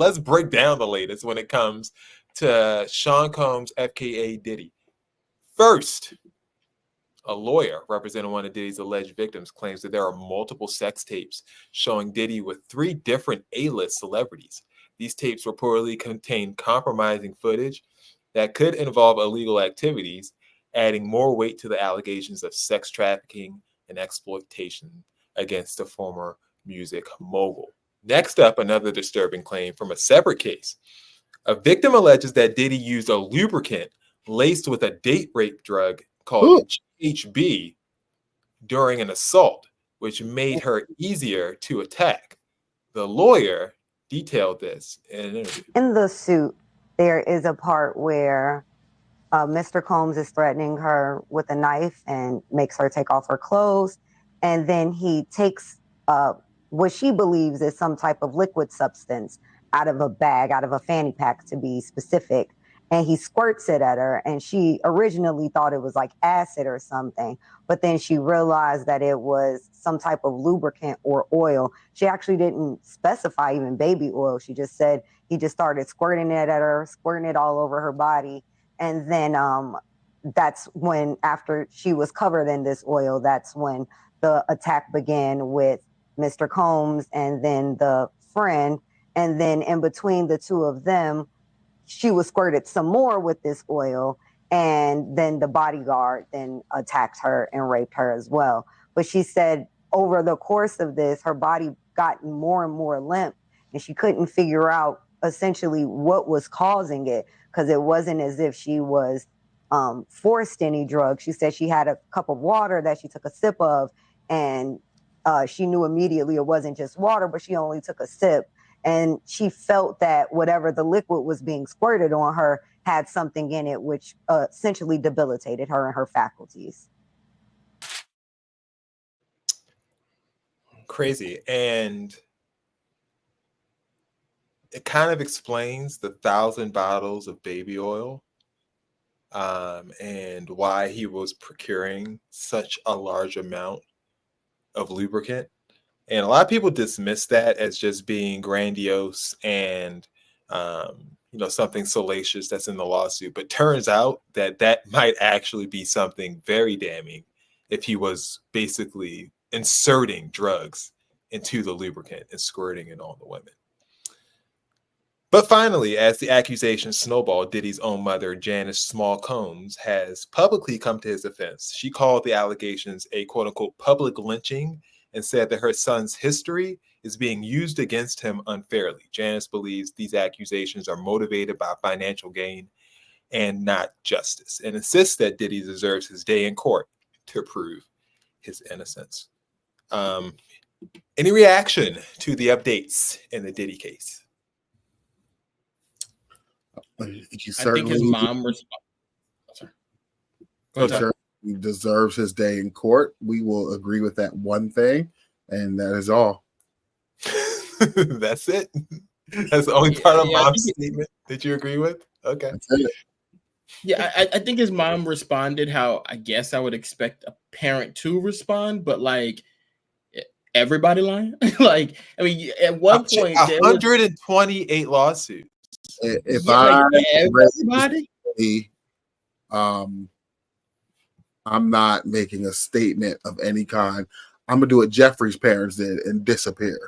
let's break down the latest when it comes to Sean Combs, FKA Diddy. First, a lawyer representing one of Diddy's alleged victims claims that there are multiple sex tapes showing Diddy with 3 different A-list celebrities. These tapes reportedly contain compromising footage that could involve illegal activities, adding more weight to the allegations of sex trafficking and exploitation against the former music mogul. Next up, another disturbing claim from a separate case. A victim alleges that Diddy used a lubricant laced with a date rape drug called GHB during an assault, which made her easier to attack. The lawyer detailed this in an interview. In the suit, there is a part where Mr. Combs is threatening her with a knife and makes her take off her clothes. And then he takes what she believes is some type of liquid substance out of a bag, out of a fanny pack to be specific. And he squirts it at her. And she originally thought it was like acid or something. But then she realized that it was some type of lubricant or oil. She actually didn't specify even baby oil. She just said he just started squirting it at her, squirting it all over her body. And then that's when, after she was covered in this oil, that's when the attack began with Mr. Combs and then the friend. And then in between the two of them, she was squirted some more with this oil. And then the bodyguard then attacked her and raped her as well. But she said over the course of this, her body got more and more limp, and she couldn't figure out essentially what was causing it, because it wasn't as if she was forced any drugs. She said she had a cup of water that she took a sip of, and she knew immediately it wasn't just water, but she only took a sip. And she felt that whatever the liquid was being squirted on her had something in it, which essentially debilitated her and her faculties. Crazy. And it kind of explains the 1,000 bottles of baby oil and why he was procuring such a large amount of lubricant. And a lot of people dismiss that as just being grandiose and something salacious that's in the lawsuit. But turns out that that might actually be something very damning if he was basically inserting drugs into the lubricant and squirting it on the women. But finally, as the accusations snowballed, Diddy's own mother, Janice Small Combs, has publicly come to his defense. She called the allegations a quote-unquote public lynching and said that her son's history is being used against him unfairly. Janice believes these accusations are motivated by financial gain and not justice, and insists that Diddy deserves his day in court to prove his innocence. Any reaction to the updates in the Diddy case? I think his mom he deserves his day in court. We will agree with that one thing, and that is all. That's it. That's the only part of mom's statement that you agree with. Okay. That's it. Yeah, I think his mom responded how I guess I would expect a parent to respond, but like everybody lying. Like, I mean, at one point, 128 lawsuits. If everybody, I'm not making a statement of any kind. I'm gonna do what Jeffrey's parents did and disappear.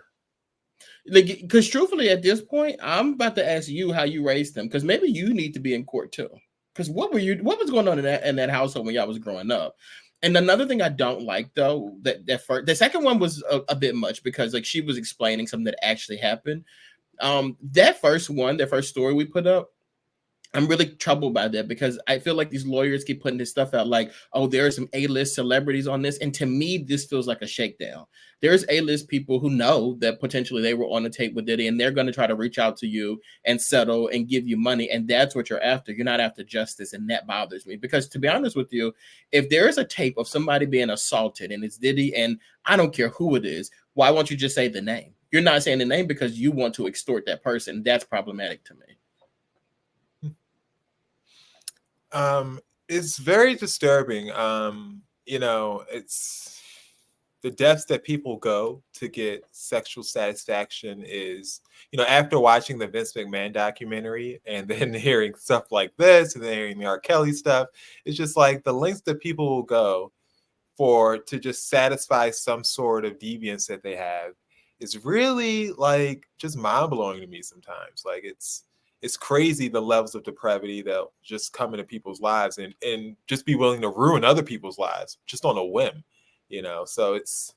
Like, because truthfully, at this point, I'm about to ask you how you raised them, because maybe you need to be in court too. Because what was going on in that household when y'all was growing up? And another thing I don't like, though, the second one was a bit much, because like she was explaining something that actually happened. That first story we put up, I'm really troubled by that, because I feel like these lawyers keep putting this stuff out like, oh, there are some A-list celebrities on this. And to me, this feels like a shakedown. There's A-list people who know that potentially they were on a tape with Diddy, and they're going to try to reach out to you and settle and give you money. And that's what you're after. You're not after justice. And that bothers me, because to be honest with you, if there is a tape of somebody being assaulted and it's Diddy, and I don't care who it is, why won't you just say the name? You're not saying the name because you want to extort that person. That's problematic to me. It's very disturbing. It's the depths that people go to get sexual satisfaction is, after watching the Vince McMahon documentary and then hearing stuff like this and then hearing the R. Kelly stuff, it's just like the lengths that people will go to just satisfy some sort of deviance that they have is really like just mind blowing to me sometimes. Like it's crazy the levels of depravity that just come into people's lives and just be willing to ruin other people's lives just on a whim, So it's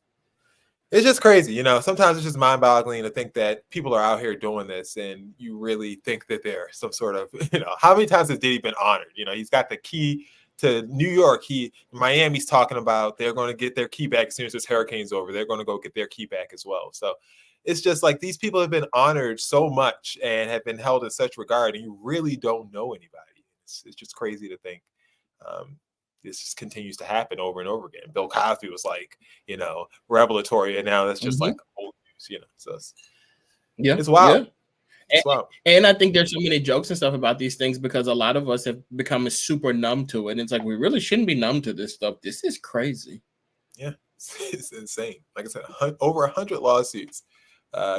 just crazy, Sometimes it's just mind boggling to think that people are out here doing this and you really think that they're some sort of, how many times has Diddy been honored? He's got the key to New York. Miami's talking about they're going to get their key back as soon as this hurricane's over. They're going to go get their key back as well. So it's just like these people have been honored so much and have been held in such regard, and you really don't know anybody. It's just crazy to think this just continues to happen over and over again. Bill Cosby was like, revelatory, and now that's just like old news, So it's wild. And I think there's so many jokes and stuff about these things because a lot of us have become super numb to it. And it's like, we really shouldn't be numb to this stuff. This is crazy. Yeah, it's insane. Like I said, over 100 lawsuits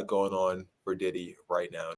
going on for Diddy right now.